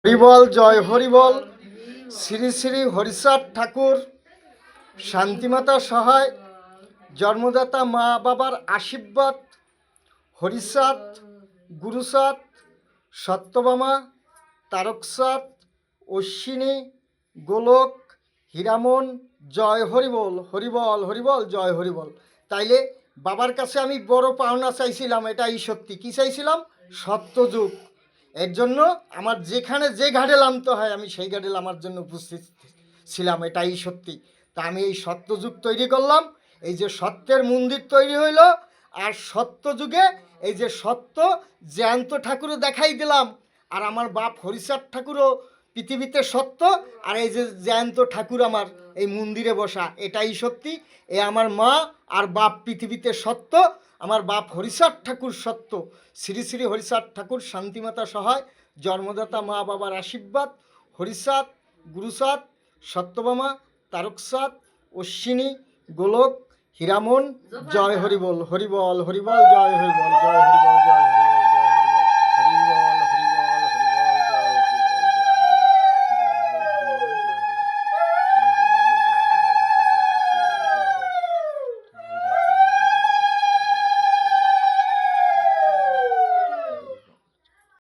হরিবল জয় হরিবল। শ্রী শ্রী হরিচাঁদ ঠাকুর শান্তিমাতা সহায়, জন্মদাতা মা বাবার আশীর্বাদ, হরিচাঁদ, গুরুচাঁদ, সত্যভামা, তারকচাঁদ, অশ্বিনী, গোলক, হীরামন, জয় হরিবল হরিবল হরিবল জয় হরিবল। তাইলে বাবার কাছে আমি বড় পাওনা চাইছিলাম, এটাই সত্যি। কি চাইছিলাম? সত্যযুগ। এর জন্য আমার যেখানে যে ঘাটে নামতে হয় আমি সেই ঘাটে নামার জন্য উপস্থিত ছিলাম, এটাই সত্যি। তা আমি এই সত্যযুগ তৈরি করলাম, এই যে সত্যের মন্দির তৈরি হইল। আর সত্যযুগে এই যে সত্য জ্যান্ত ঠাকুরও দেখাই দিলাম, আর আমার বাপ হরিচাঁদ ঠাকুরও পৃথিবীতে সত্য, আর এই যে জ্যান্ত ঠাকুর আমার এই মন্দিরে বসা, এটাই সত্যি। এ আমার মা আর বাপ পৃথিবীতে সত্য, আমার বাপ হরিচাঁদ ঠাকুর সত্য। শ্রী শ্রী হরিচাঁদ ঠাকুর শান্তিমাতা সহায়, জন্মদাতা মা বাবার আশীর্বাদ, হরিচাঁদ, গুরুচাঁদ, সত্যভামা, তারকচাঁদ, অশ্বিনী, গোলক, হীরামন, জয় হরিবল হরিবল হরিবল জয় হরিবল জয় হরিবল জয়।